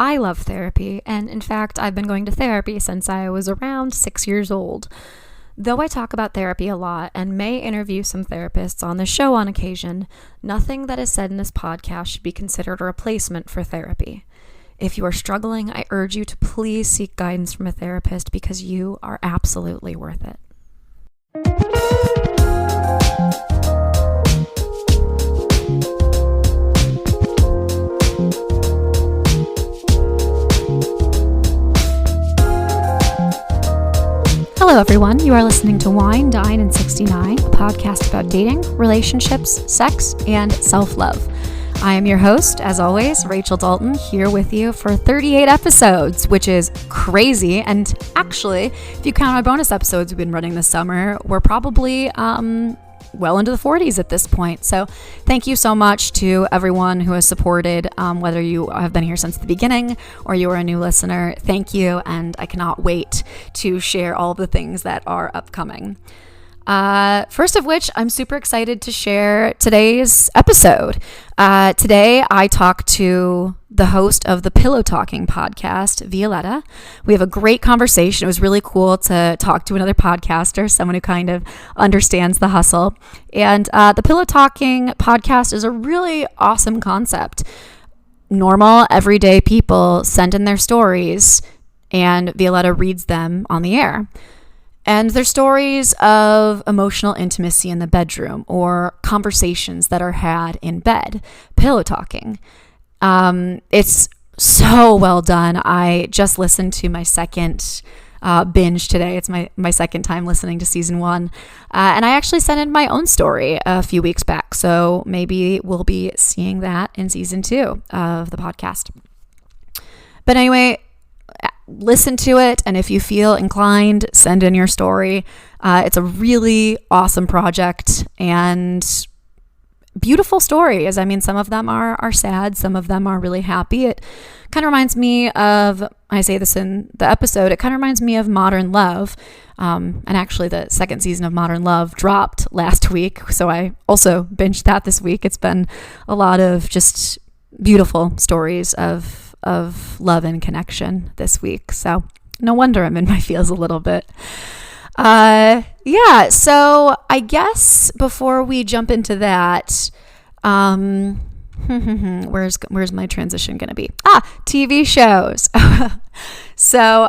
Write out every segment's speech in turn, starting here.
I love therapy, and in fact, I've been going to therapy since I was around 6 years old. Though I talk about therapy a lot and may interview some therapists on the show on occasion, nothing that is said in this podcast should be considered a replacement for therapy. If you are struggling, I urge you to please seek guidance from a therapist because you are absolutely worth it. Hello everyone, you are listening to Wine, Dine, and 69, a podcast about dating, relationships, sex, and self-love. I am your host, as always, Rachel Dalton, here with you for 38 episodes, which is crazy. And actually, if you count our bonus episodes we've been running this summer, we're probably well into the 40s at this point. So thank you so much to everyone who has supported, whether you have been here since the beginning or you are a new listener. Thank you, and I cannot wait to share all the things that are upcoming. First of which, I'm super excited to share today's episode. Today, I talk to the host of the Pillow Talking podcast, Violeta. We have a great conversation. It was really cool to talk to another podcaster, someone who kind of understands the hustle. And the Pillow Talking podcast is a really awesome concept. Normal, everyday people send in their stories, and Violeta reads them on the air. And they're stories of emotional intimacy in the bedroom or conversations that are had in bed, pillow talking. It's so well done. I just listened to my second binge today. It's my second time listening to season 1. And I actually sent in my own story a few weeks back. So maybe we'll be seeing that in season 2 of the podcast. But anyway, listen to it, and if you feel inclined, send in your story. It's a really awesome project and beautiful stories. I mean, some of them are sad, some of them are really happy. It kind of reminds me of, I say this in the episode, it kind of reminds me of Modern Love. And actually the second season of Modern Love dropped last week, so I also binged that this week. It's been a lot of just beautiful stories of love and connection this week. So no wonder I'm in my feels a little bit. So I guess before we jump into that, where's my transition going to be? TV shows. So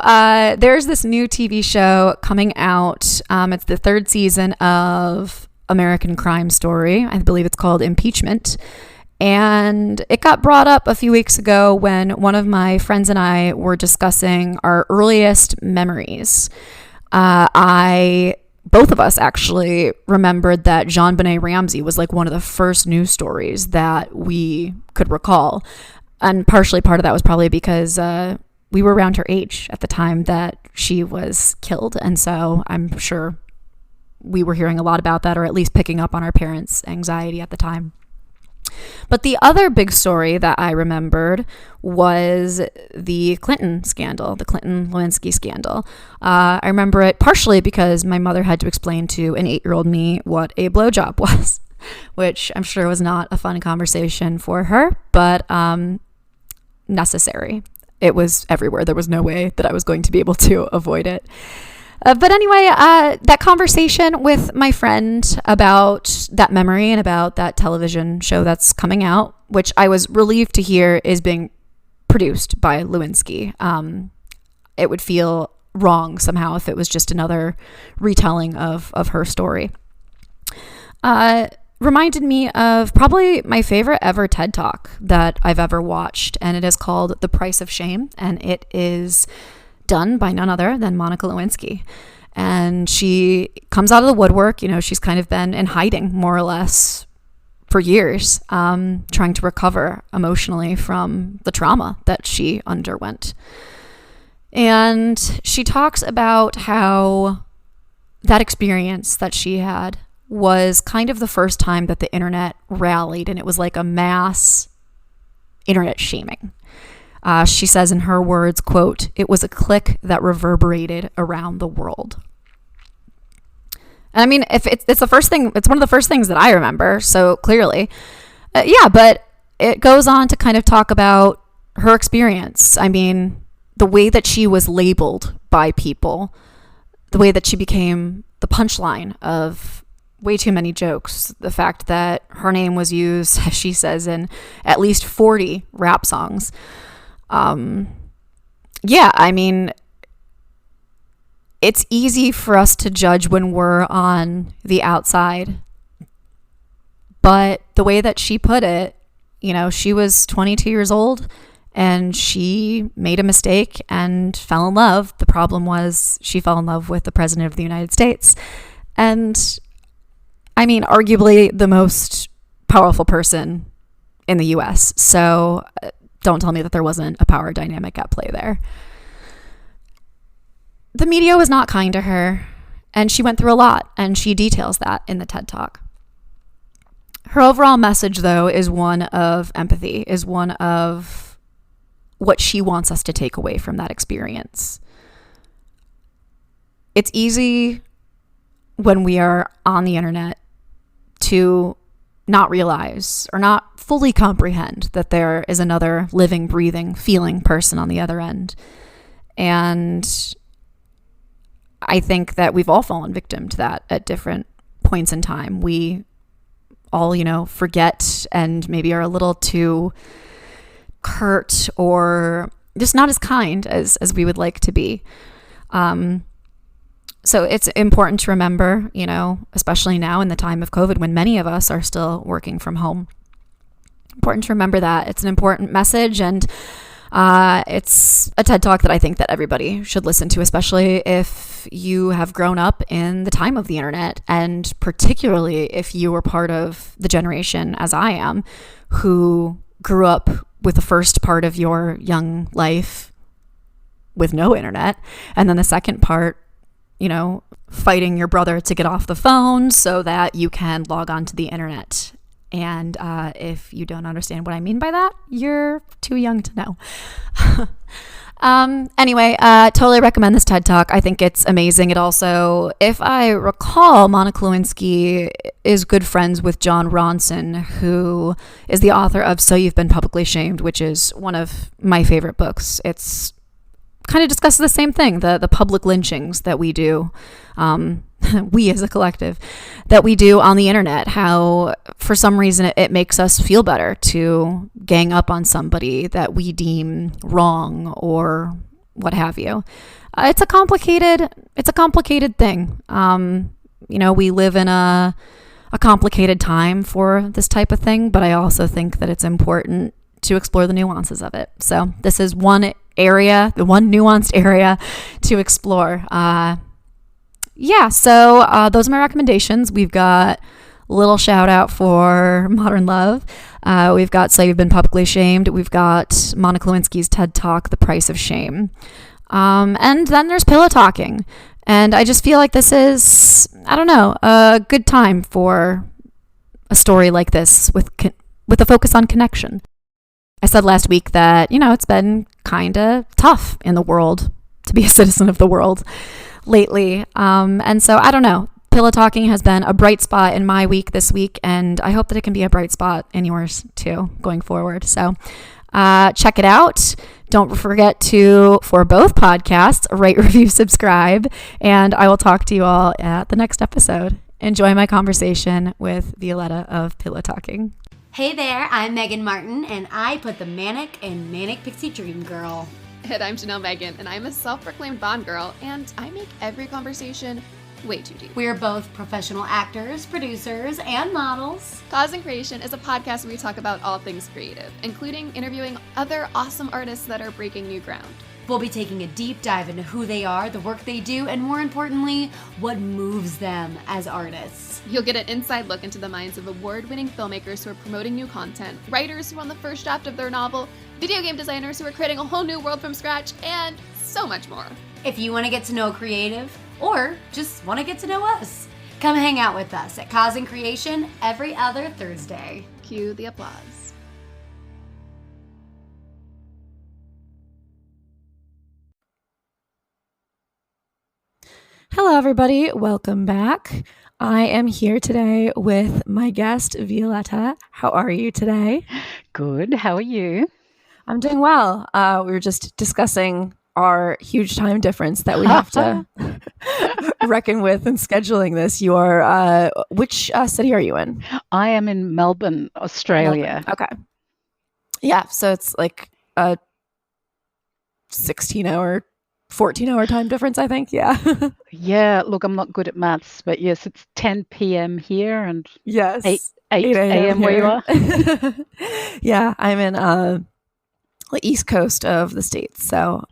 there's this new TV show coming out. It's the 3rd season of American Crime Story. I believe it's called Impeachment. And it got brought up a few weeks ago when one of my friends and I were discussing our earliest memories. Both of us actually remembered that JonBenet Ramsey was like one of the first news stories that we could recall. And partially part of that was probably because we were around her age at the time that she was killed. And so I'm sure we were hearing a lot about that, or at least picking up on our parents' anxiety at the time. But the other big story that I remembered was the Clinton scandal, the Clinton Lewinsky scandal. I remember it partially because my mother had to explain to an 8-year-old me what a blowjob was, which I'm sure was not a fun conversation for her, but necessary. It was everywhere. There was no way that I was going to be able to avoid it. But anyway, that conversation with my friend about that memory and about that television show that's coming out, which I was relieved to hear is being produced by Lewinsky. It would feel wrong somehow if it was just another retelling of her story. Reminded me of probably my favorite ever TED Talk that I've ever watched, and it is called The Price of Shame, and it is done by none other than Monica Lewinsky. And she comes out of the woodwork. You know, she's kind of been in hiding more or less for years, trying to recover emotionally from the trauma that she underwent. And she talks about how that experience that she had was kind of the first time that the internet rallied, and it was like a mass internet shaming. She says in her words, quote, "It was a click that reverberated around the world." And I mean, if it's the first thing, it's one of the first things that I remember. So clearly, but it goes on to kind of talk about her experience. I mean, the way that she was labeled by people, the way that she became the punchline of way too many jokes, the fact that her name was used, as she says, in at least 40 rap songs. Yeah, I mean, it's easy for us to judge when we're on the outside. But the way that she put it, you know, she was 22 years old and she made a mistake and fell in love. The problem was she fell in love with the president of the United States. And I mean, arguably the most powerful person in the US. So don't tell me that there wasn't a power dynamic at play there. The media was not kind to her, and she went through a lot, and she details that in the TED Talk. Her overall message, though, is one of empathy, is one of what she wants us to take away from that experience. It's easy when we are on the internet to not realize or not fully comprehend that there is another living, breathing, feeling person on the other end. And I think that we've all fallen victim to that at different points in time. We all, you know, forget and maybe are a little too curt or just not as kind as we would like to be. So it's important to remember, you know, especially now in the time of COVID when many of us are still working from home. Important to remember that. It's an important message, and it's a TED Talk that I think that everybody should listen to, especially if you have grown up in the time of the internet, and particularly if you were part of the generation, as I am, who grew up with the first part of your young life with no internet, and then the second part, you know, fighting your brother to get off the phone so that you can log on to the internet. And if you don't understand what I mean by that, you're too young to know. Anyway, totally recommend this TED Talk. I think it's amazing. It also, if I recall, Monica Lewinsky is good friends with John Ronson, who is the author of So You've Been Publicly Shamed, which is one of my favorite books. It's kind of discusses the same thing, the public lynchings that we do, we as a collective, that we do on the internet, how for some reason it makes us feel better to gang up on somebody that we deem wrong or what have you. It's a complicated thing. You know, we live in a complicated time for this type of thing, but I also think that it's important to explore the nuances of it. So this is one area, the one nuanced area to explore. So those are my recommendations. We've got a little shout out for Modern Love. We've got So You've Been Publicly Shamed. We've got Monica Lewinsky's TED Talk, The Price of Shame. And then there's Pillow Talking. And I just feel like this is, I don't know, a good time for a story like this with a focus on connection. I said last week that, you know, it's been kind of tough in the world to be a citizen of the world lately. And so I don't know. Pillow Talking has been a bright spot in my week this week, and I hope that it can be a bright spot in yours too going forward. So check it out. Don't forget to, for both podcasts, rate, review, subscribe, and I will talk to you all at the next episode. Enjoy my conversation with Violeta of Pillow Talking. Hey there, I'm Megan Martin, and I put the manic in Manic Pixie Dream Girl. And I'm Janelle Megan, and I'm a self-proclaimed Bond girl, and I make every conversation way too deep. We are both professional actors, producers, and models. Cause and Creation is a podcast where we talk about all things creative, including interviewing other awesome artists that are breaking new ground. We'll be taking a deep dive into who they are, the work they do, and more importantly, what moves them as artists. You'll get an inside look into the minds of award-winning filmmakers who are promoting new content, writers who are on the first draft of their novel, video game designers who are creating a whole new world from scratch, and so much more. If you want to get to know a creative, or just want to get to know us, come hang out with us at Cause and Creation every other Thursday. Cue the applause. Hello, everybody. Welcome back. I am here today with my guest, Violeta. How are you today? Good. How are you? I'm doing well. We were just discussing our huge time difference that we have to reckon with in scheduling this. You are, which city are you in? I am in Melbourne, Australia. Melbourne. Okay. Yeah, so it's like a 16-hour, 14-hour time difference, I think. Yeah. Yeah, look, I'm not good at maths, but yes, it's 10 p.m. here and Yes. 8 a.m. where you are. Yeah, I'm in the East Coast of the States. So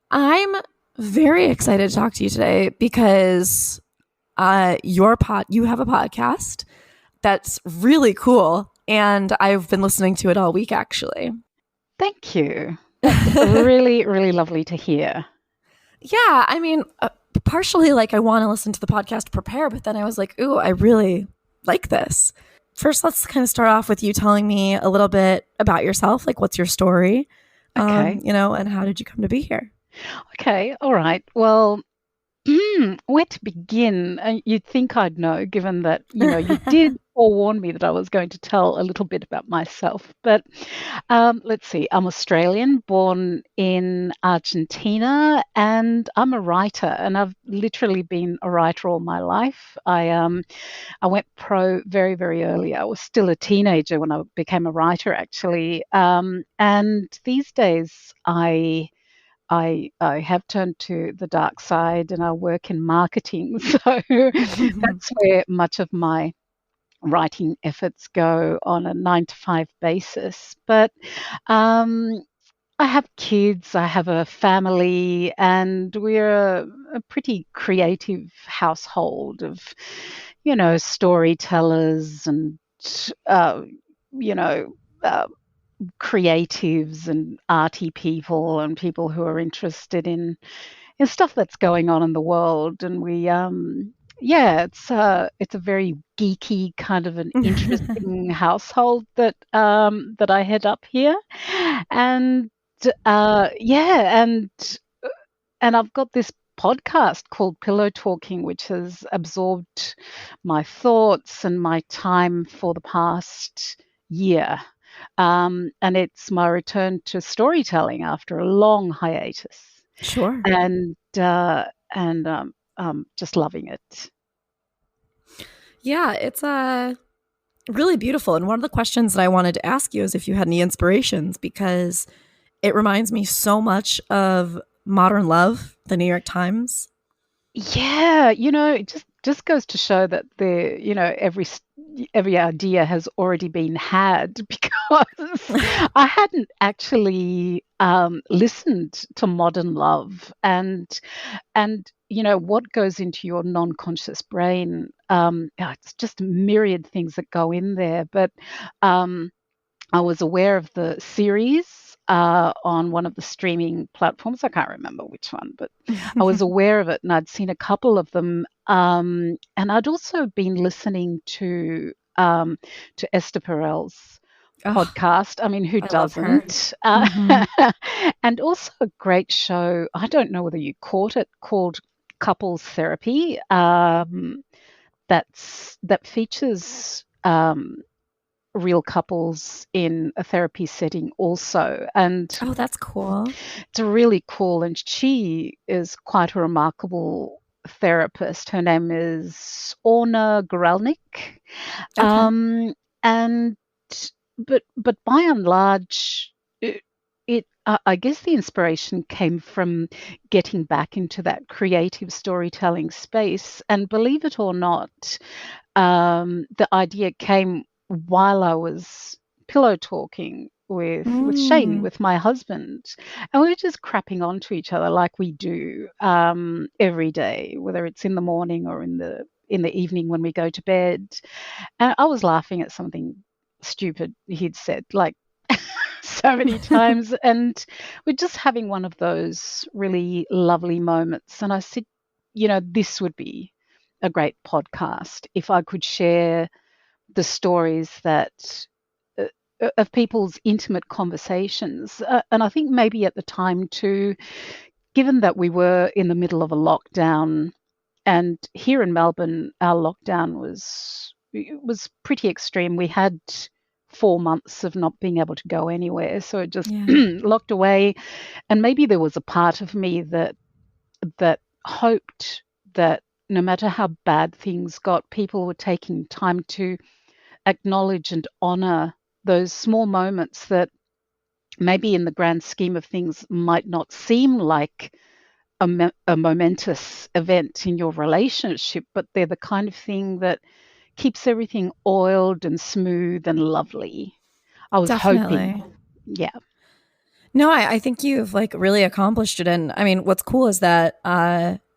I'm very excited to talk to you today because you have a podcast that's really cool, and I've been listening to it all week, actually. Thank you. That's really, really lovely to hear. Yeah, I mean, partially like I want to listen to the podcast to prepare, but then I was like, ooh, I really like this. First, let's kind of start off with you telling me a little bit about yourself. Like, what's your story? Okay. And how did you come to be here? Okay, all right. Well, where to begin? You'd think I'd know, given that, you did forewarn me that I was going to tell a little bit about myself. But let's see. I'm Australian, born in Argentina, and I'm a writer. And I've literally been a writer all my life. I went pro very, very early. I was still a teenager when I became a writer, actually. And these days, I have turned to the dark side and I work in marketing. So that's where much of my writing efforts go on a 9 to 5 basis. But I have kids, I have a family, and we're a pretty creative household of, storytellers and, you know, uh, creatives and arty people and people who are interested in stuff that's going on in the world. And it's a very geeky kind of an interesting household that I head up here. And and I've got this podcast called Pillow Talking, which has absorbed my thoughts and my time for the past year. And it's my return to storytelling after a long hiatus. Sure. And just loving it. Yeah, it's really beautiful. And one of the questions that I wanted to ask you is if you had any inspirations, because it reminds me so much of Modern Love, the New York Times. Yeah, it just goes to show that every idea has already been had, because I hadn't actually listened to Modern Love and what goes into your non-conscious brain. It's just myriad things that go in there, but I was aware of the series on one of the streaming platforms. I can't remember which one, but I was aware of it and I'd seen a couple of them. And I'd also been listening to Esther Perel's podcast. I mean, who doesn't? And also a great show. I don't know whether you caught it, called Couples Therapy. That features real couples in a therapy setting also. And that's cool. It's really cool. And she is quite a remarkable therapist. Her name is Orna Goralnik. Okay. But by and large, I guess the inspiration came from getting back into that creative storytelling space. And believe it or not, the idea came while I was pillow talking with Shane, with my husband, and we were just crapping onto each other like we do every day, whether it's in the morning or in the evening when we go to bed. And I was laughing at something stupid he'd said, like so many times, and we're just having one of those really lovely moments. And I said, this would be a great podcast if I could share the stories that of people's intimate conversations. And I think maybe at the time too, given that we were in the middle of a lockdown, and here in Melbourne, our lockdown was pretty extreme. We had 4 months of not being able to go anywhere. So it just locked away. And maybe there was a part of me that hoped that no matter how bad things got, people were taking time to acknowledge and honor those small moments that maybe in the grand scheme of things might not seem like a momentous event in your relationship, but they're the kind of thing that keeps everything oiled and smooth and lovely. I was Definitely. hoping. Yeah. No, I think you've like really accomplished it. And I mean, what's cool is that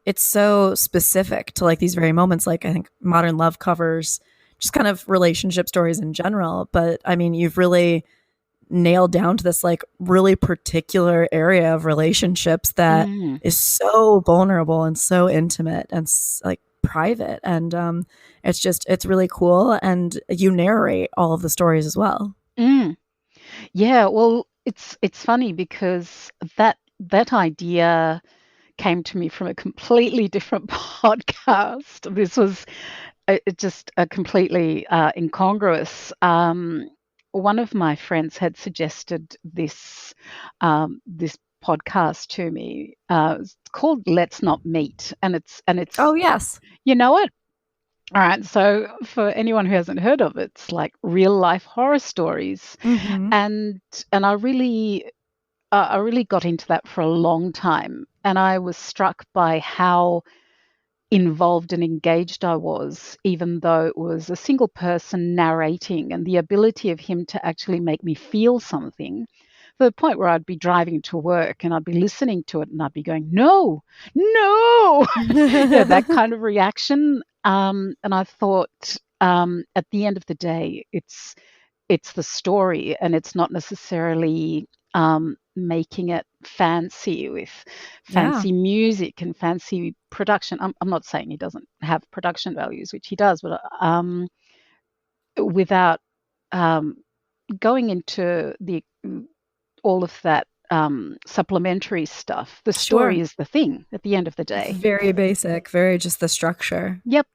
it's so specific to like these very moments. Like I think Modern Love covers just kind of relationship stories in general. But I mean, you've really nailed down to this like really particular area of relationships that is so vulnerable and so intimate and like private. And it's really cool. And you narrate all of the stories as well. Yeah, well, it's funny because that idea came to me from a completely different podcast. This was just a completely incongruous. One of my friends had suggested this podcast to me. It's called Let's Not Meet, and it's Oh yes, you know it. All right, so for anyone who hasn't heard of it, it's like real life horror stories, and I really got into that for a long time, and I was struck by how involved and engaged I was, even though it was a single person narrating, and the ability of him to actually make me feel something, to the point where I'd be driving to work and I'd be listening to it and I'd be going, no, that kind of reaction. And I thought, at the end of the day, it's the story, and it's not necessarily making it fancy with fancy music and fancy production. I'm not saying he doesn't have production values, which he does, but without going into all of that supplementary stuff, the story is the thing at the end of the day. It's very basic, very just the structure. Yep.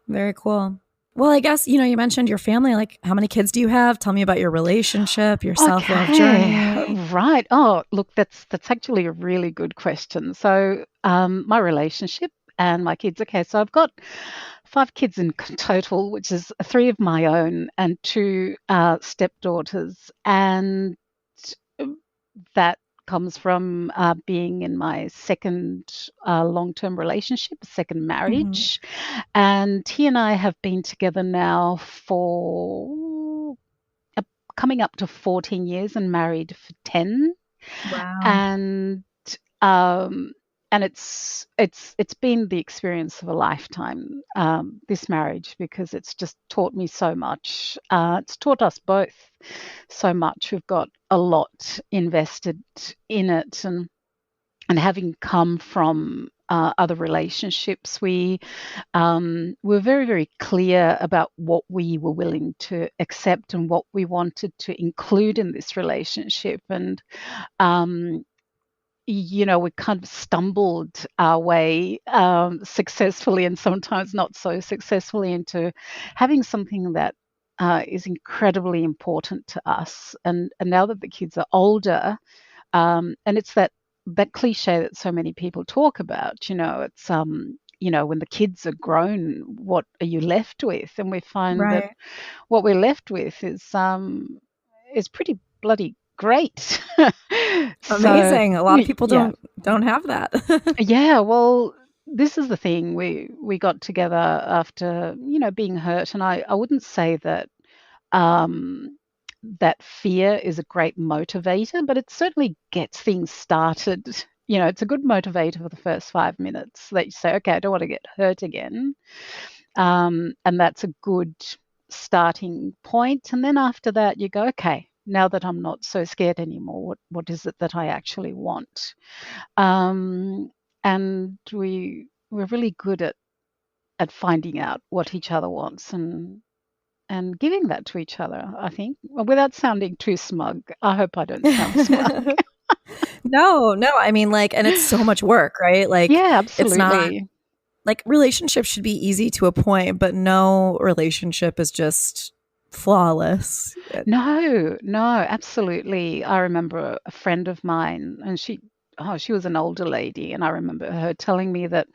Very cool. Well, I guess, you mentioned your family. Like, how many kids do you have? Tell me about your relationship, your self-love journey. Right. Oh, look, that's actually a really good question. So, my relationship and my kids. Okay, so I've got 5 kids in total, which is 3 of my own and 2 stepdaughters, and that comes from being in my second long-term relationship, second marriage. And he and I have been together now for coming up to 14 years and married for 10. Wow. And it's been the experience of a lifetime, this marriage, because it's just taught me so much. It's taught us both so much. We've got a lot invested in it, and having come from other relationships, we were very, very clear about what we were willing to accept and what we wanted to include in this relationship. And we kind of stumbled our way successfully and sometimes not so successfully into having something that is incredibly important to us. And now that the kids are older, and it's that cliche that so many people talk about, it's when the kids are grown, what are you left with? And we find that what we're left with is pretty bloody great. Amazing. A lot of people don't have that. Yeah, well, this is the thing. We got together after being hurt, and I wouldn't say that that fear is a great motivator, but it certainly gets things started. It's a good motivator for the first 5 minutes that you say, okay, I don't want to get hurt again, and that's a good starting point. And then after that, you go, okay, now that I'm not so scared anymore, what is it that I actually want? And we're really good at finding out what each other wants and giving that to each other, I think, without sounding too smug. I hope I don't sound smug. No, I mean, and it's so much work, right? Yeah, absolutely. It's not, relationships should be easy to a point, but no relationship is just flawless. No, absolutely. I remember a friend of mine, and she was an older lady, and I remember her telling me that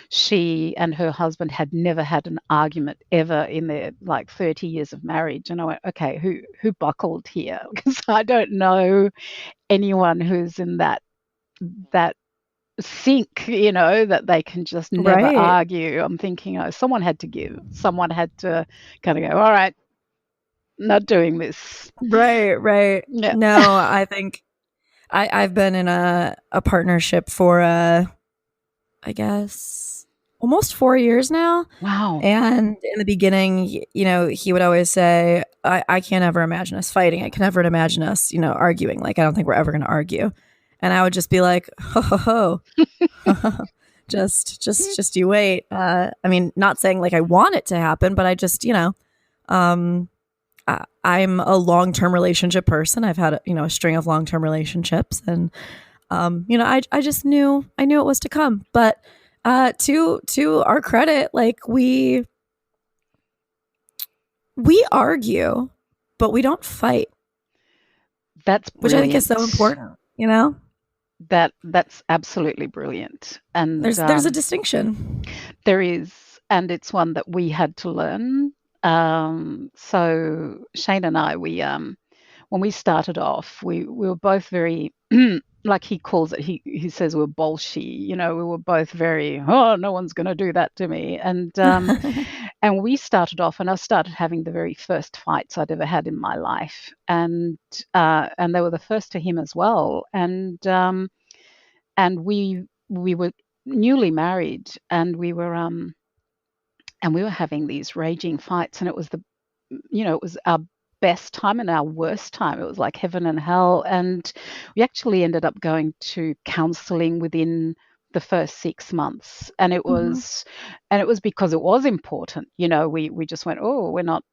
she and her husband had never had an argument ever in their like 30 years of marriage. And I went, okay, who buckled here? Because I don't know anyone who's in that sync, that they can just never Right. argue. I'm thinking, someone had to give. Someone had to kind of go, all right, not doing this. Right. Yeah. No, I think I've been in a partnership for I guess almost 4 years now. Wow. And in the beginning, he would always say, I can't ever imagine us fighting. I can never imagine us, arguing. Like, I don't think we're ever going to argue. And I would just be like, ho, just you wait. I mean, not saying like I want it to happen, but I just, I'm a long-term relationship person. I've had, a string of long-term relationships, and, I just knew it was to come. But to our credit, like we argue, but we don't fight. That's brilliant. Which I think is so important, That's absolutely brilliant. And there's a distinction. There is, and it's one that we had to learn. So Shane and I, when we started off, we were both very like he calls it, he says we're bolshy, we were both very, no one's going to do that to me. And and we started off, and I started having the very first fights I'd ever had in my life, and they were the first to him as well. And we were newly married, and we were having these raging fights, and it was it was our best time and our worst time. It was like heaven and hell. And we actually ended up going to counseling within the first 6 months. And it was because it was important. We just went, oh, we're not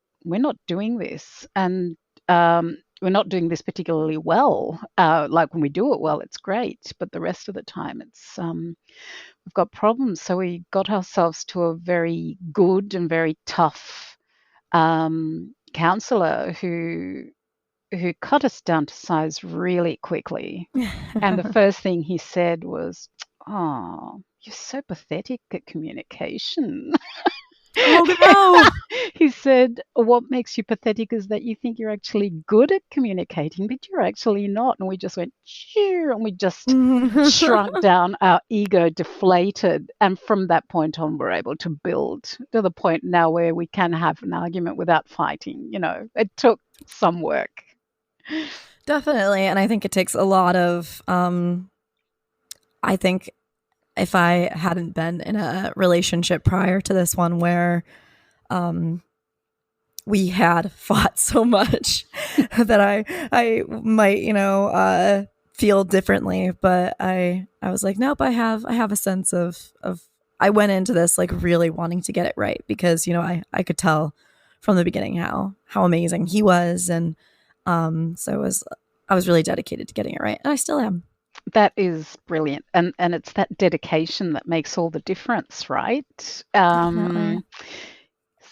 doing this. And we're not doing this particularly well. Like when we do it well, it's great. But the rest of the time, it's we've got problems. So we got ourselves to a very good and very tough counselor who cut us down to size really quickly. And the first thing he said was, oh, you're so pathetic at communication. Oh no. He said, what makes you pathetic is that you think you're actually good at communicating, but you're actually not. And we just went, cheer, and we just shrunk down, our ego deflated. And from that point on, we're able to build to the point now where we can have an argument without fighting. It took some work. Definitely. And I think it takes a lot of, I think if I hadn't been in a relationship prior to this one where we had fought so much that I might, feel differently. But I was like, nope, I have a sense of I went into this like really wanting to get it right because, I could tell from the beginning how amazing he was. And so I was really dedicated to getting it right. And I still am. That is brilliant. And it's that dedication that makes all the difference, right?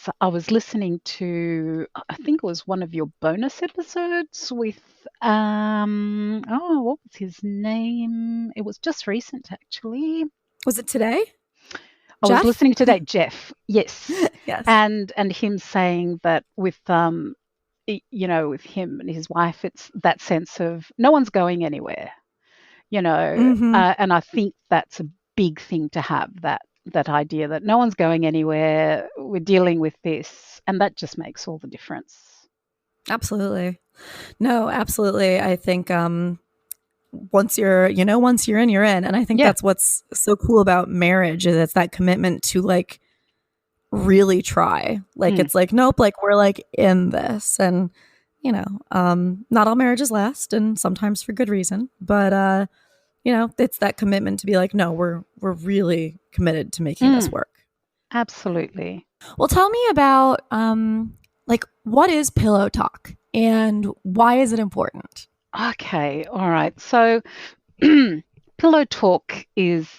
So I was listening to, I think it was one of your bonus episodes with, what was his name? It was just recent, actually. Was it today? I was listening today, Jeff. Yes. Yes. And him saying that with, with him and his wife, it's that sense of no one's going anywhere. And I think that's a big thing to have, that idea that no one's going anywhere, we're dealing with this, and that just makes all the difference. Absolutely. No, absolutely. I think once you're in, you're in. And I think that's what's so cool about marriage is it's that commitment to like really try. Like it's like, nope, like we're like in this. And not all marriages last, and sometimes for good reason. But it's that commitment to be like, no, we're really committed to making this work. Absolutely. Well, tell me about like what is pillow talk and why is it important? Okay, all right. So pillow talk is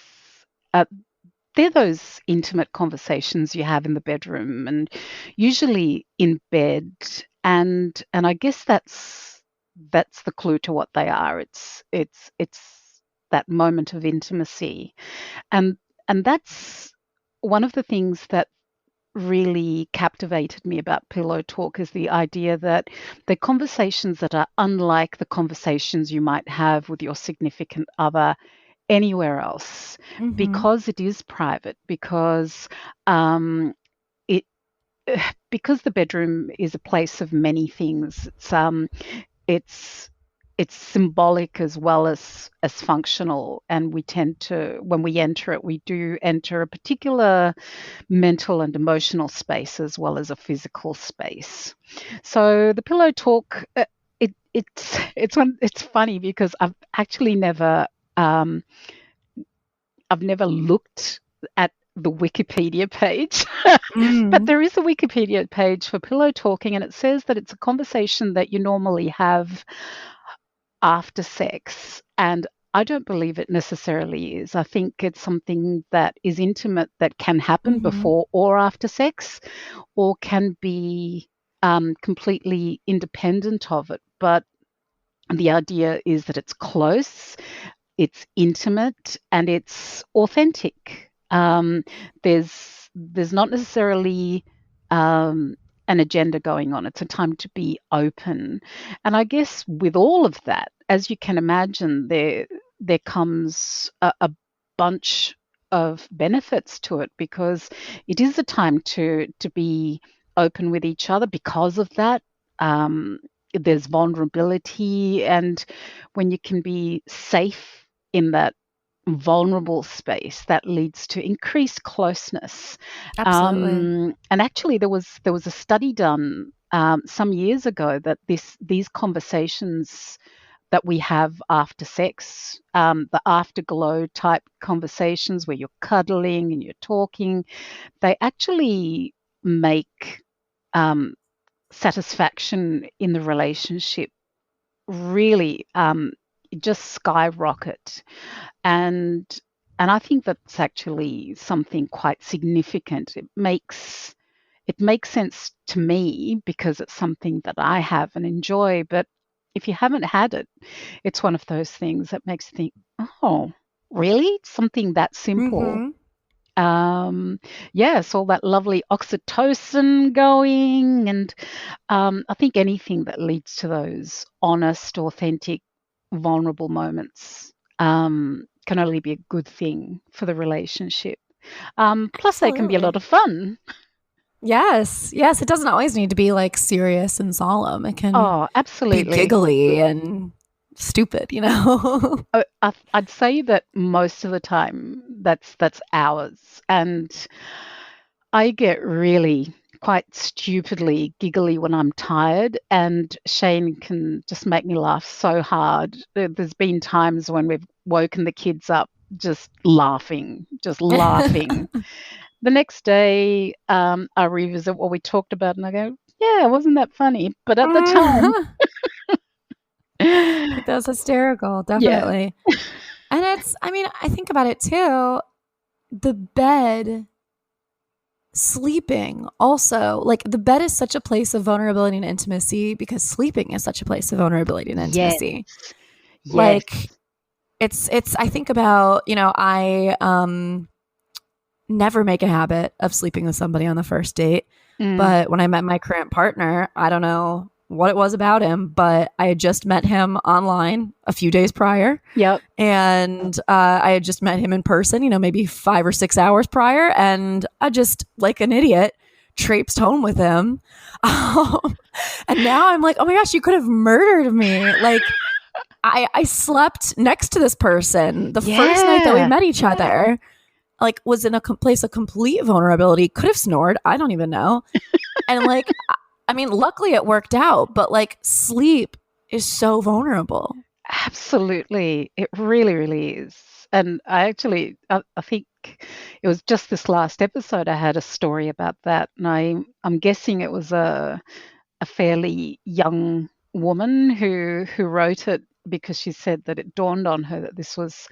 they're those intimate conversations you have in the bedroom and usually in bed. and I guess that's the clue to what they are. It's that moment of intimacy, and that's one of the things that really captivated me about Pillow Talk is the idea that they're conversations that are unlike the conversations you might have with your significant other anywhere else, Mm-hmm. because it is private, um, it because the bedroom is a place of many things. It's it's symbolic as well as functional, and we tend to, when we enter it, we do enter a particular mental and emotional space as well as a physical space. So the Pillow Talk, it's funny because um, I've never looked at the Wikipedia page, but Mm. there is a Wikipedia page for Pillow Talking, and it says that it's a conversation that you normally have after sex. And I don't believe it necessarily is. I think it's something that is intimate that can happen Mm-hmm. before or after sex, or can be completely independent of it. But the idea is that it's close, it's intimate, and it's authentic. There's not necessarily an agenda going on. It's a time to be open, and I guess with all of that, as you can imagine, there comes a bunch of benefits to it, because it is a time to be open with each other. Because of that, there's vulnerability, and when you can be safe in that vulnerable space, that leads to increased closeness. Absolutely. And actually, there was a study done some years ago that these conversations that we have after sex, the afterglow type conversations where you're cuddling and you're talking, they actually make satisfaction in the relationship really just skyrocket. And and I think that's actually something quite significant. It makes sense to me because it's something that I have and enjoy. But if you haven't had it, it's one of those things that makes you think, oh, really? Something that simple. Mm-hmm. Um, yes, all that lovely oxytocin going, and I think anything that leads to those honest, authentic, vulnerable moments can only be a good thing for the relationship. Plus, they can be a Absolutely. lot of fun. Yes. Yes. It doesn't always need to be like serious and solemn. It can Oh, be absolutely. giggly and stupid, you know? I'd say that most of the time that's ours, and I get really quite stupidly giggly when I'm tired, and Shane can just make me laugh so hard. There's been times when we've woken the kids up just laughing, just laughing. The next day, I revisit what we talked about, and I go, "Yeah, wasn't that funny?" But at the time, That's hysterical, yeah, definitely. And I mean, I think about it too. The bed, sleeping also, like the bed is such a place of vulnerability and intimacy because sleeping is such a place of vulnerability and yes, intimacy. yes, Like I think about, I never make a habit of sleeping with somebody on the first date. mm, But when I met my current partner, I don't know what it was about him, but I had just met him online a few days prior. yep. And I had just met him in person, maybe 5 or 6 hours prior. And I just, like an idiot, traipsed home with him. And now I'm like, oh my gosh, you could have murdered me. Like, I slept next to this person the first night that we Yeah, met each other, like was in a place of complete vulnerability, could have snored. I don't even know. And like, I mean, luckily it worked out, but like sleep is so vulnerable. absolutely. It really, really is. And I think it was just this last episode I had a story about that, and I'm guessing it was a fairly young woman who wrote it. because she said that it dawned on her that this was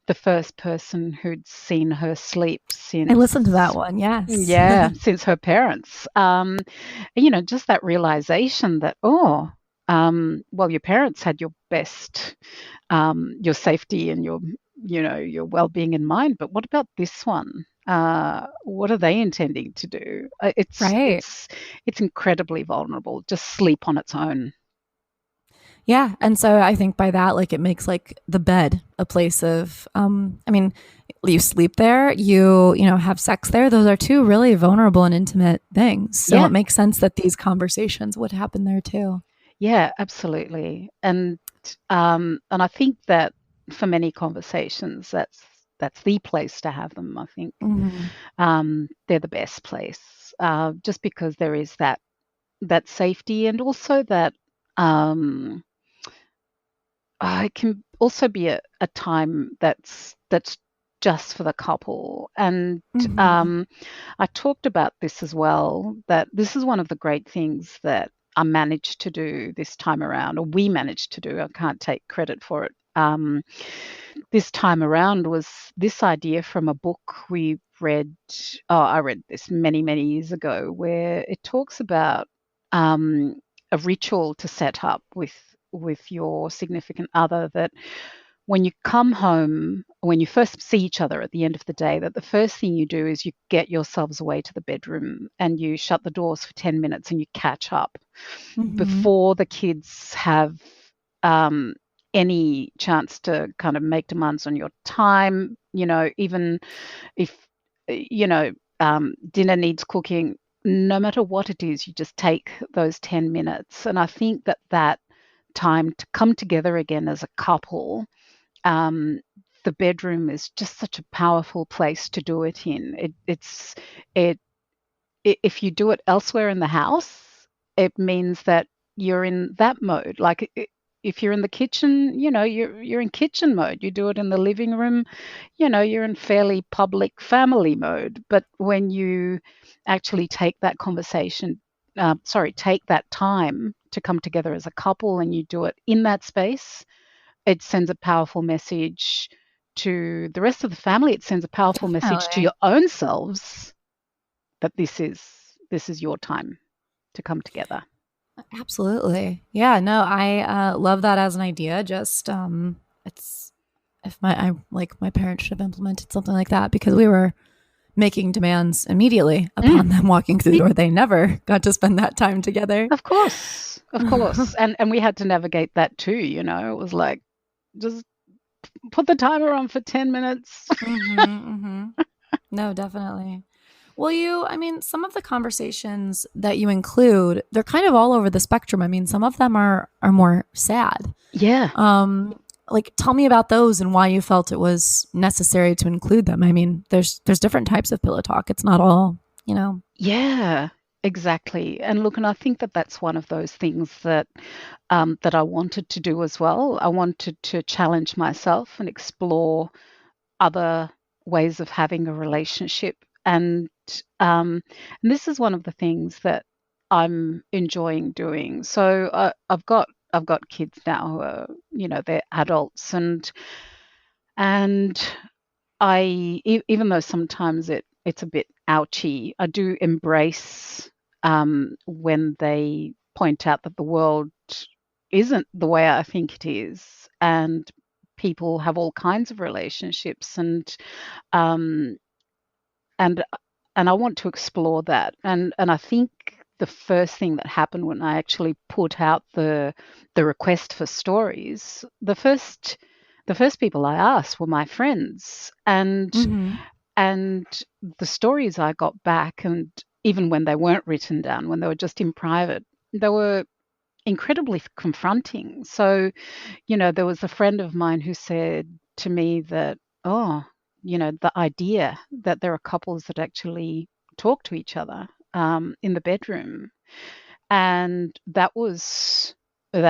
the first person who'd seen her sleep I since, listened to that one. Yes. yeah, since her parents. Just that realization that, well, your parents had your best, your safety and your well-being in mind, but what about this one? What are they intending to do? Right. It's incredibly vulnerable. Just sleep on its own. Yeah. And so I think by that, like, it makes like the bed a place of, I mean, you sleep there, you have sex there. Those are two really vulnerable and intimate things. So Yeah. it makes sense that these conversations would happen there too. Yeah, absolutely. And I think that for many conversations, that's the place to have them. I think they're the best place, just because there is that safety, and also that it can also be a time that's just for the couple. And I talked about this as well, that this is one of the great things that I managed to do this time around, or we managed to do. I can't take credit for it. This time around was this idea from a book we read. Oh, I read this many, many years ago, where it talks about a ritual to set up with your significant other, that when you come home, when you first see each other at the end of the day, that the first thing you do is you get yourselves away to the bedroom and you shut the doors for 10 minutes and you catch up before the kids have any chance to kind of make demands on your time. Even if dinner needs cooking, no matter what it is, you just take those 10 minutes. And I think that time to come together again as a couple, the bedroom is just such a powerful place to do it in. If you do it elsewhere in the house, it means that you're in that mode. Like, if you're in the kitchen, you're in kitchen mode. You do it in the living room, you're in fairly public family mode. But when you actually take that take that time to come together as a couple, and you do it in that space, it sends a powerful message to the rest of the family. It sends a powerful message to your own selves that this is your time to come together. Absolutely. Yeah, no, I love that as an idea. Just it's my parents should have implemented something like that, because we were making demands immediately upon them walking through the door. They never got to spend that time together. Of course. And we had to navigate that too. It was like, just put the timer on for 10 minutes. No, definitely. Well, some of the conversations that you include, they're kind of all over the spectrum. I mean, some of them are more sad. Yeah. Tell me about those and why you felt it was necessary to include them. I mean, there's different types of pillow talk. It's not all, Yeah, exactly. And look, and I think that that's one of those things that I wanted to do as well. I wanted to challenge myself and explore other ways of having a relationship. And this is one of the things that I'm enjoying doing. So I've got kids now who are, they're adults, and even though sometimes it's a bit ouchy, I do embrace when they point out that the world isn't the way I think it is, and people have all kinds of relationships, and I want to explore that. And I think the first thing that happened when I actually put out the request for stories, the first people I asked were my friends, and the stories I got back, and even when they weren't written down, when they were just in private, they were incredibly confronting. So, there was a friend of mine who said to me that, the idea that there are couples that actually talk to each other in the bedroom, and that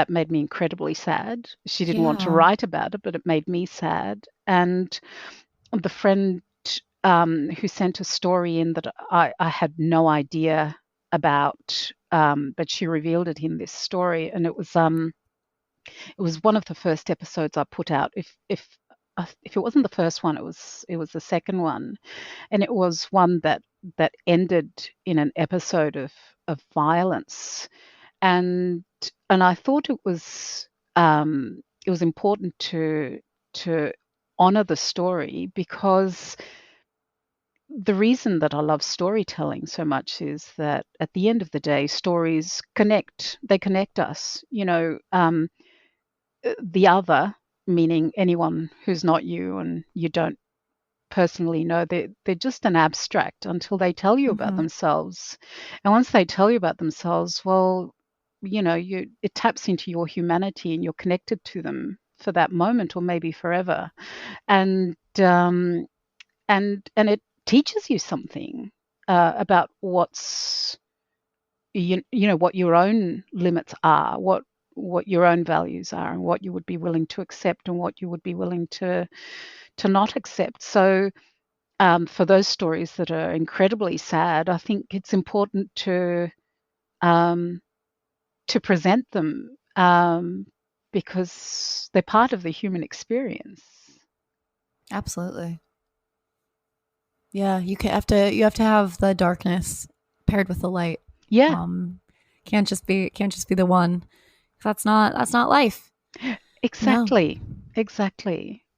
made me incredibly sad. She didn't want to write about it, but it made me sad. And the friend who sent a story in that I had no idea about, but she revealed it in this story, and it was it was one of the first episodes I put out. If it wasn't the first one, it was the second one, and it was one that ended in an episode of violence, and I thought it was important to honor the story, because the reason that I love storytelling so much is that at the end of the day, stories connect. They connect us. The other, meaning anyone who's not you and you don't personally know, they're just an abstract until they tell you about themselves. And once they tell you about themselves, well, it taps into your humanity and you're connected to them for that moment or maybe forever. And it teaches you something about what your own limits are, what your own values are, and what you would be willing to accept and what you would be willing to not accept. So for those stories that are incredibly sad, I think it's important um, to present them, because they're part of the human experience. Absolutely. Yeah, you have to have the darkness paired with the light. Yeah, Can't just be the one. That's not life. exactly.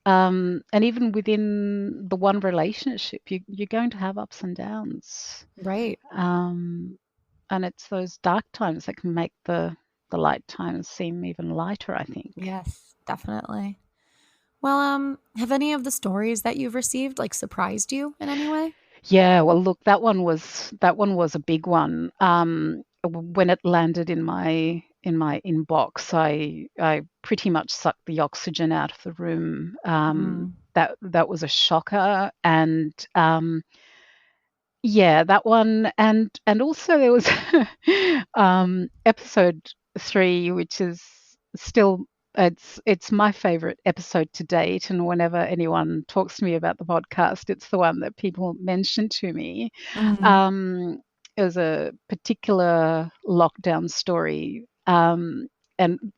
And even within the one relationship, you're going to have ups and downs. Right. And it's those dark times that can make the light times seem even lighter, I think. Yes, definitely. Well, have any of the stories that you've received surprised you in any way? Yeah, well, look, that one was a big one. When it landed in my inbox, I pretty much sucked the oxygen out of the room. That was a shocker, and yeah, that one, and also there was episode 3, which is still, it's my favorite episode to date, and whenever anyone talks to me about the podcast, it's the one that people mention to me. It was a particular lockdown story, and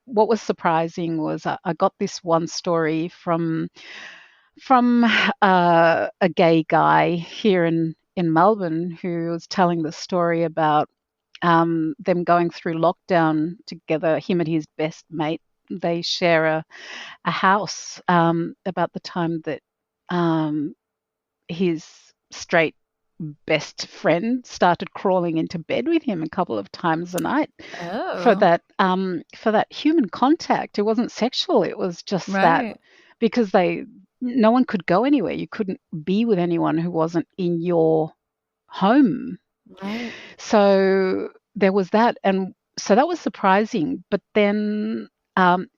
what was surprising was I got this one story from a gay guy here in Melbourne, who was telling the story about them going through lockdown together. Him and his best mate, they share a house. About the time that his straight best friend started crawling into bed with him a couple of times a night for that human contact. It wasn't sexual. It was just that, because no one could go anywhere. You couldn't be with anyone who wasn't in your home. Right. So there was that, and so that was surprising. But then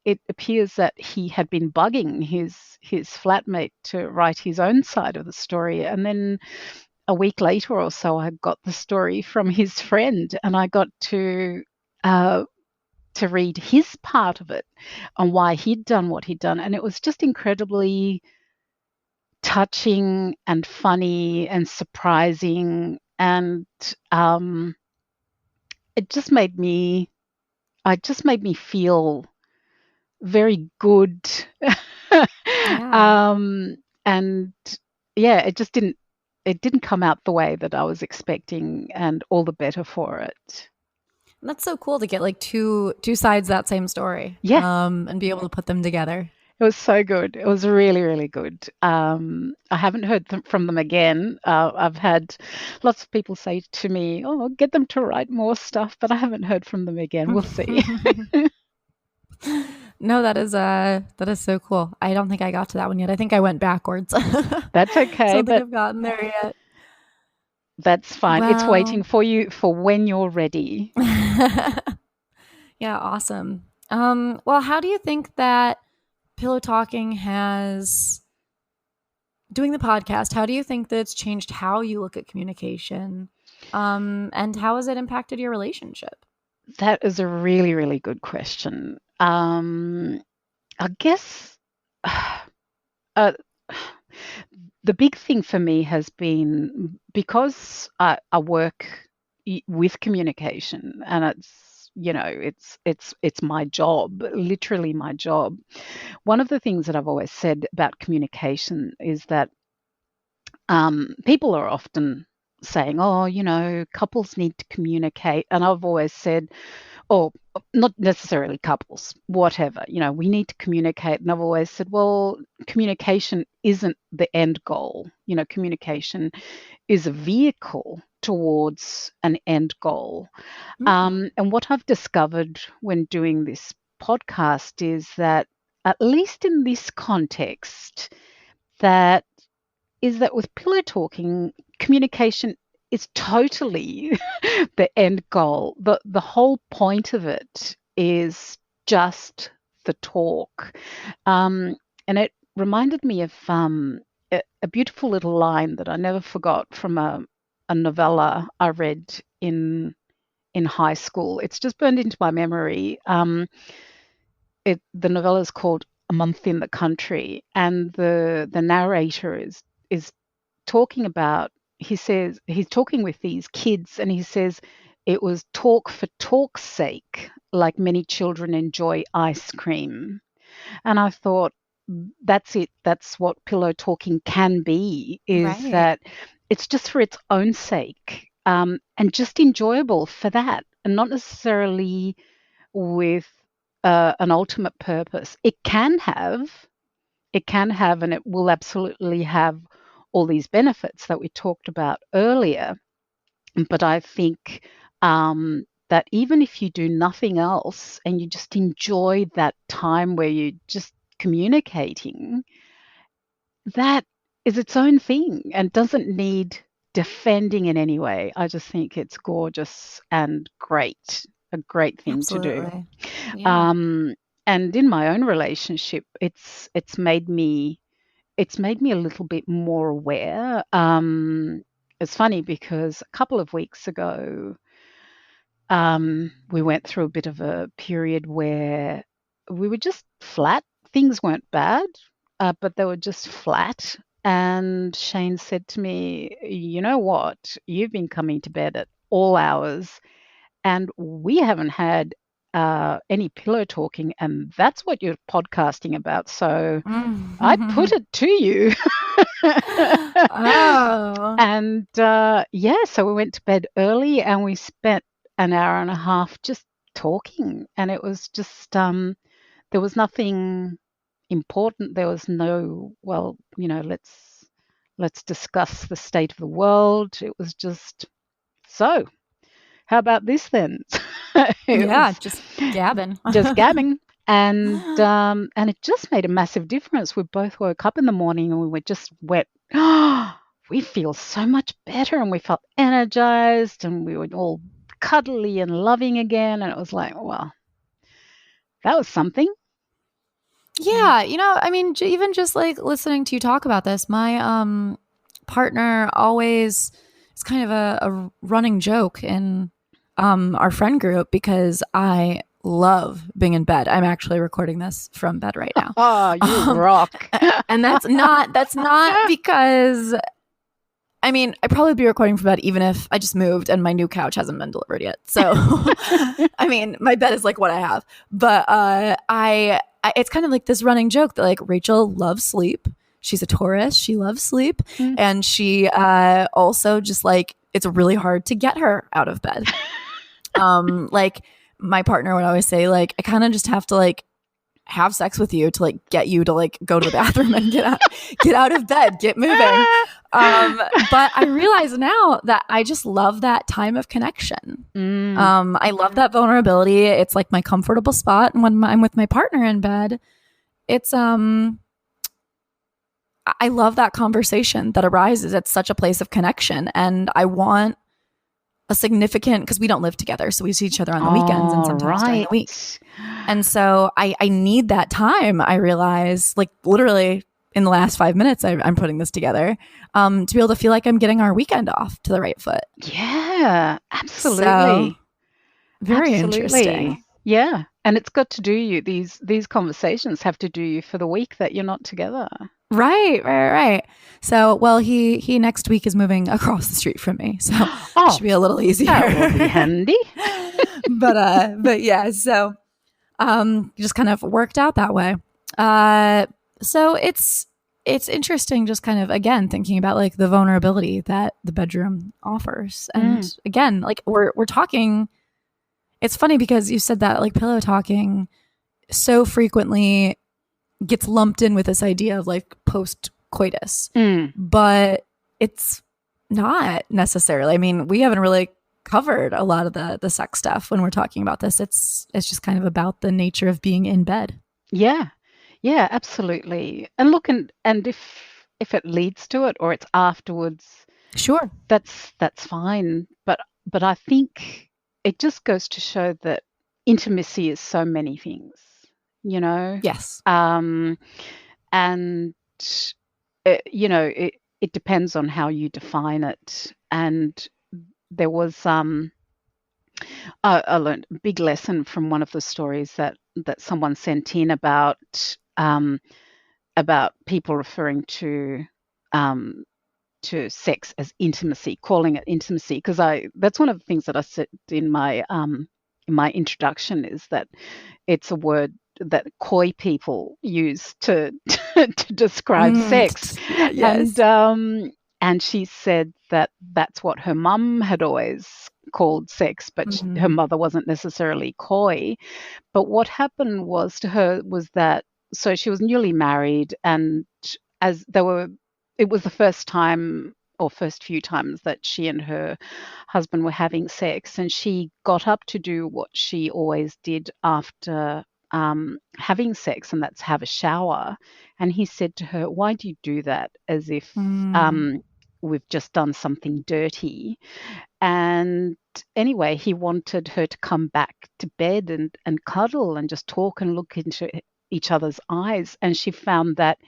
it appears that he had been bugging his flatmate to write his own side of the story, and then a week later or so, I got the story from his friend, and I got to read his part of it and why he'd done what he'd done, and it was just incredibly touching and funny and surprising, and it just made me feel very good. Yeah. And yeah, it didn't come out the way that I was expecting, and all the better for it. And that's so cool to get two sides of that same story. Yeah. And be able to put them together. It was so good. It was really, really good. I haven't heard from them again. I've had lots of people say to me, "Oh, get them to write more stuff," but I haven't heard from them again. We'll see. No, that is so cool. I don't think I got to that one yet. I think I went backwards. That's okay. I don't think I've gotten there yet. That's fine. It's waiting for you for when you're ready. Yeah, awesome. Well, how do you think that Pillow Talking doing the podcast, how do you think that it's changed how you look at communication? And how has it impacted your relationship? That is a really, really good question. I guess the big thing for me has been, because I work with communication, and it's it's my job, literally my job. One of the things that I've always said about communication is that people are often saying, oh, couples need to communicate. And I've always said, or not necessarily couples, whatever, we need to communicate. And I've always said, well, communication isn't the end goal. Communication is a vehicle towards an end goal. And what I've discovered when doing this podcast is that, at least in this context, that with pillow talking, communication is totally the end goal. The whole point of it is just the talk. And it reminded me of a beautiful little line that I never forgot from a novella I read in high school. It's just burned into my memory. The novella is called A Month in the Country, and the narrator is talking about, he says, he's talking with these kids, and he says it was talk for talk's sake, like many children enjoy ice cream. And I thought, that's it. That's what pillow talking can be, is Right. that it's just for its own sake, and just enjoyable for that, and not necessarily with an ultimate purpose. It can have, and it will absolutely have all these benefits that we talked about earlier. But I think that even if you do nothing else and you just enjoy that time where you're just communicating, that is its own thing and doesn't need defending in any way. I just think it's gorgeous and great, a great thing to do. Absolutely. Yeah. And in my own relationship, it's made me a little bit more aware. It's funny because a couple of weeks ago, we went through a bit of a period where we were just flat. Things weren't bad, but they were just flat. And Shane said to me, you know what? You've been coming to bed at all hours, and we haven't had any pillow talking, and that's what you're podcasting about. So I put it to you. Oh. And so we went to bed early, and we spent an hour and a half just talking, and it was just there was nothing important. There was no, well, let's discuss the state of the world. It was just, so how about this then? Just gabbing. Just gabbing. And it just made a massive difference. We both woke up in the morning and we went, oh, we feel so much better, and we felt energized, and we were all cuddly and loving again. And it was like, well, that was something. Yeah, I mean, even just like listening to you talk about this, my partner always, it's kind of a running joke in our friend group, because I love being in bed. I'm actually recording this from bed right now. Oh, you rock. And that's not because, I mean, I'd probably be recording from bed even if I just moved and my new couch hasn't been delivered yet. So, I mean, my bed is like what I have. But it's kind of like this running joke that like Rachel loves sleep. She's a Taurus. She loves sleep. Mm. And she also just like, it's really hard to get her out of bed. Like my partner would always say, like, I kind of just have to like have sex with you to like get you to like go to the bathroom and get out of bed, get moving. But I realize now that I just love that time of connection. I love that vulnerability. It's like my comfortable spot. And when I'm with my partner in bed, it's I love that conversation that arises. It's such a place of connection, and I want a significant, because we don't live together, so we see each other on the weekends and sometimes during the week. And so I need that time. I realize, like, literally in the last 5 minutes I'm putting this together, to be able to feel like I'm getting our weekend off to the right foot. Yeah, absolutely. So, very Absolutely. interesting. Yeah, and it's got to do you. These conversations have to do you for the week that you're not together. Right. So, well, he next week is moving across the street from me, so it should be a little easier. That will be handy. but yeah, so just kind of worked out that way. So it's interesting, just kind of again thinking about like the vulnerability that the bedroom offers, and again, like we're talking. It's funny because you said that like pillow talking so frequently gets lumped in with this idea of like post coitus, but it's not necessarily. I mean, we haven't really covered a lot of the sex stuff when we're talking about this. It's just kind of about the nature of being in bed. Yeah. Yeah, absolutely. And look, and if it leads to it or it's afterwards, Sure. that's fine. But I think it just goes to show that intimacy is so many things, you know. Yes. And it depends on how you define it. And there was I learned a big lesson from one of the stories that someone sent in about people referring to sex as intimacy, calling it intimacy, because that's one of the things that I said in my introduction, is that it's a word that coy people use to describe sex. Yes. And she said that that's what her mum had always called sex, but her mother wasn't necessarily coy. But what happened was to her was that, so she was newly married, and it was the first time or first few times that she and her husband were having sex, and she got up to do what she always did after having sex, and that's have a shower. And he said to her, "Why do you do that as if we've just done something dirty?" And anyway, he wanted her to come back to bed and cuddle and just talk and look into each other's eyes. And she found that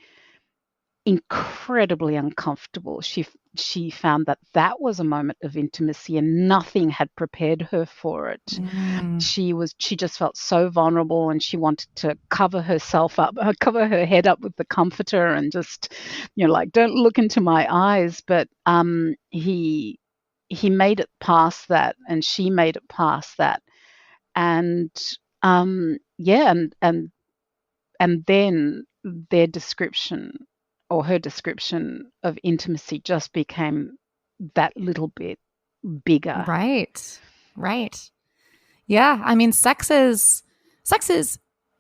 incredibly uncomfortable. She found that was a moment of intimacy, and nothing had prepared her for it. She just felt so vulnerable, and she wanted to cover herself up, cover her head up with the comforter, and just, like, don't look into my eyes. But he made it past that, and she made it past that, and and then their description, or her description of intimacy, just became that little bit bigger. Right. Yeah. I mean, sex is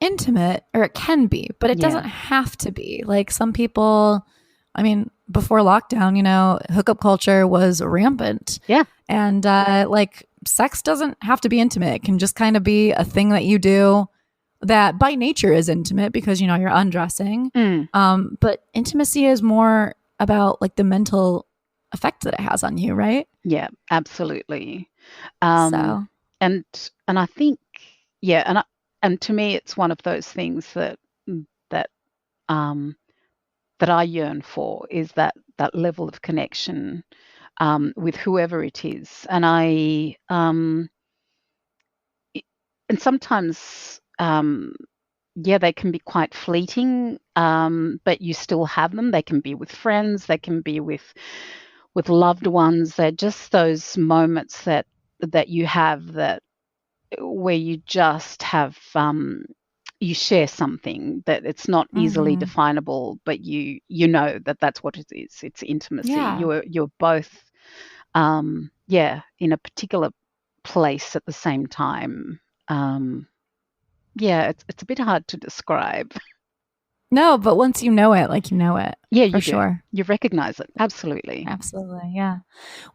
intimate, or it can be, but it doesn't have to be. Like, some people, I mean, before lockdown, hookup culture was rampant. Yeah. And like, sex doesn't have to be intimate. It can just kind of be a thing that you do that by nature is intimate because, you're undressing. But intimacy is more about like the mental effect that it has on you, right? Yeah, absolutely. So. And I think, and to me, it's one of those things that I yearn for, is that level of connection with whoever it is. And and sometimes, they can be quite fleeting, but you still have them. They can be with friends, they can be with loved ones. They're just those moments that you have, that where you just have you share something that it's not easily definable, but you know that that's what it is. It's intimacy. Yeah. You're both in a particular place at the same time. It's a bit hard to describe. No, but once you know it, like, you know it. Yeah, for sure. You recognize it. Absolutely. Yeah.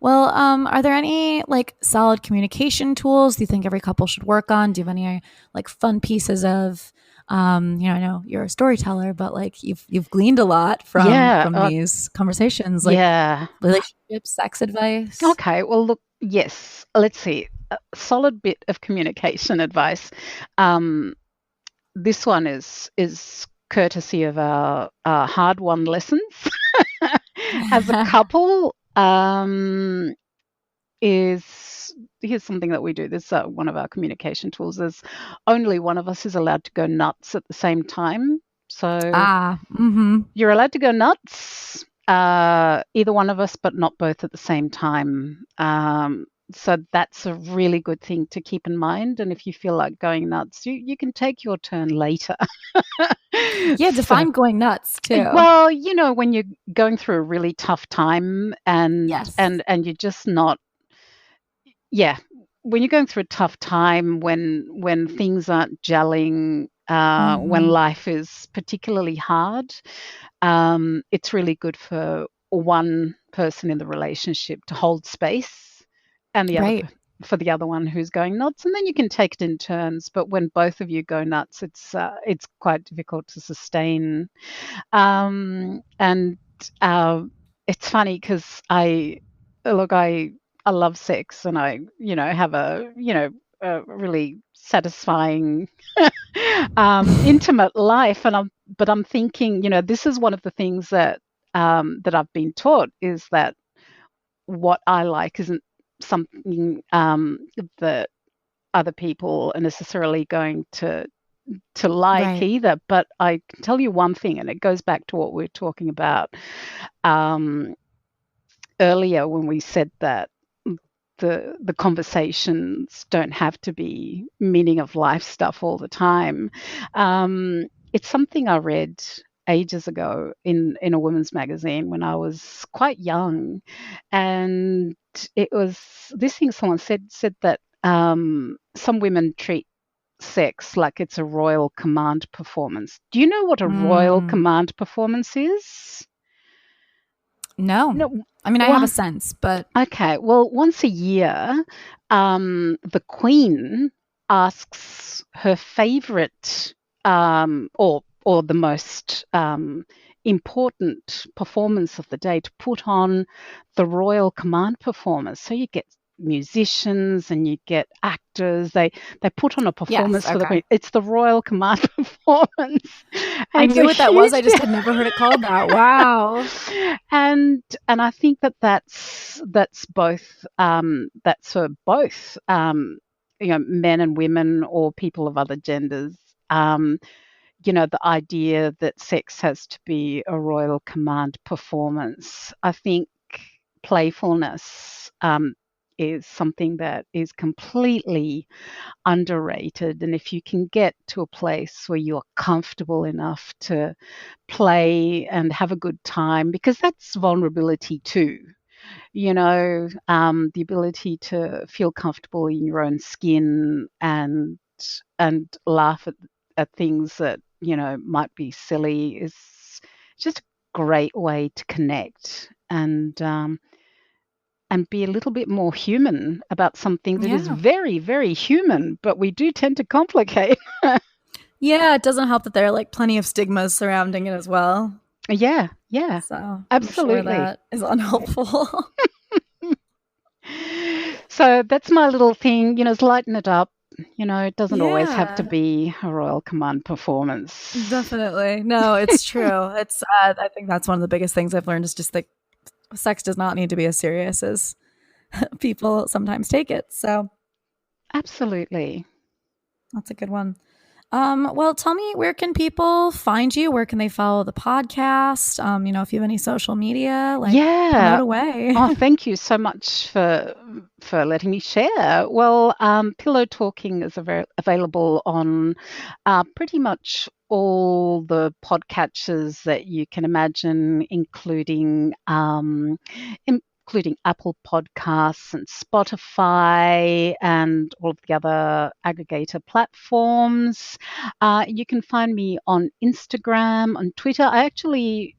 Well, are there any like solid communication tools do you think every couple should work on? Do you have any like fun pieces of, I know you're a storyteller, but like you've gleaned a lot from these conversations, like relationships, sex advice. Okay. Well, look, yes. Let's see. A solid bit of communication advice. This one is courtesy of our hard-won lessons as a couple. Here's something that we do. This is one of our communication tools. Is only one of us is allowed to go nuts at the same time. So you're allowed to go nuts, either one of us, but not both at the same time. So that's a really good thing to keep in mind. And if you feel like going nuts, you can take your turn later. Yeah, So, define going nuts too. well, when you're going through a really tough time Yes. and you're just not, yeah, when you're going through a tough time, when things aren't gelling, when life is particularly hard, it's really good for one person in the relationship to hold space and the other Right. for the other one who's going nuts, and then you can take it in turns. But when both of you go nuts, it's quite difficult to sustain. And it's funny because I love sex, and I have a really satisfying intimate life, but I'm thinking, this is one of the things that that I've been taught, is that what I like isn't something that other people are necessarily going to like Right. either. But I can tell you one thing, and it goes back to what we were talking about earlier when we said that the conversations don't have to be meaning of life stuff all the time. It's something I read ages ago in a women's magazine when I was quite young, and it was this thing someone said that some women treat sex like it's a royal command performance. Do you know what a royal command performance is? No. No. I mean, I have a sense, but Okay, well, once a year, the Queen asks her favourite or the most important performance of the day to put on the Royal Command performance. So you get musicians and you get actors. They put on a performance for the okay. Queen. It's the Royal Command performance. I It's knew a what that was. I huge just had never heard it called that. Wow. and I think that's both that's for both men and women or people of other genders. The idea that sex has to be a royal command performance. I think playfulness is something that is completely underrated. And if you can get to a place where you're comfortable enough to play and have a good time, because that's vulnerability too. The ability to feel comfortable in your own skin and laugh at things that might be silly is just a great way to connect and be a little bit more human about something that is very, very human, but we do tend to complicate. Yeah, it doesn't help that there are like plenty of stigmas surrounding it as well. Yeah, So absolutely. I'm sure that is unhelpful. So that's my little thing, is lighten it up. It doesn't always have to be a royal command performance. Definitely. No, it's true. It's I think that's one of the biggest things I've learned is just that sex does not need to be as serious as people sometimes take it. So absolutely. That's a good one. Well, tell me, where can people find you? Where can they follow the podcast? If you have any social media, promote away. Oh, thank you so much for letting me share. Well, Pillow Talking is available on pretty much all the podcatchers that you can imagine, including Apple Podcasts and Spotify and all of the other aggregator platforms. You can find me on Instagram, on Twitter. I actually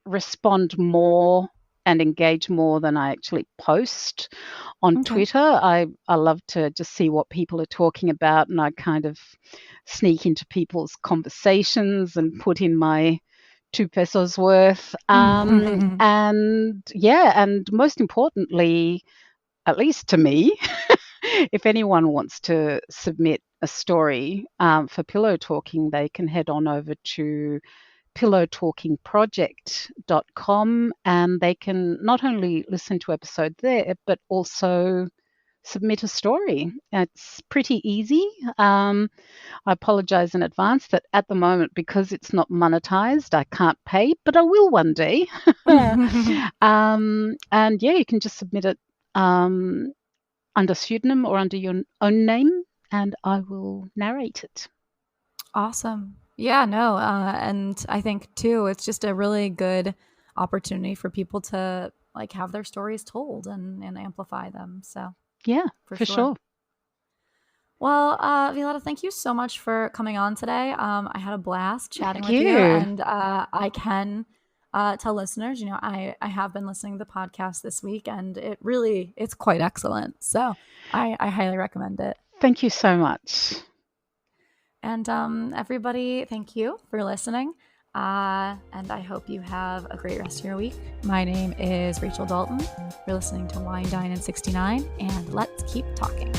respond more and engage more than I actually post on Twitter. I love to just see what people are talking about, and I kind of sneak into people's conversations and put in my 2 pesos worth. And most importantly, at least to me, if anyone wants to submit a story for Pillow Talking, they can head on over to pillowtalkingproject.com, and they can not only listen to episode there, but also submit a story. It's pretty easy. I apologize in advance that at the moment, because it's not monetized, I can't pay, but I will one day. And you can just submit it under pseudonym or under your own name, and I will narrate it. Awesome. Yeah, no. And I think too, it's just a really good opportunity for people to like have their stories told and amplify them. So Yeah, for sure. Well, Violeta, thank you so much for coming on today. I had a blast chatting with you. And I can tell listeners, you know, I have been listening to the podcast this week, and it's quite excellent. So I highly recommend it. Thank you so much. And everybody, thank you for listening. And I hope you have a great rest of your week. My name is Rachel Dalton. You're listening to Wine, Dine, and 69, and let's keep talking.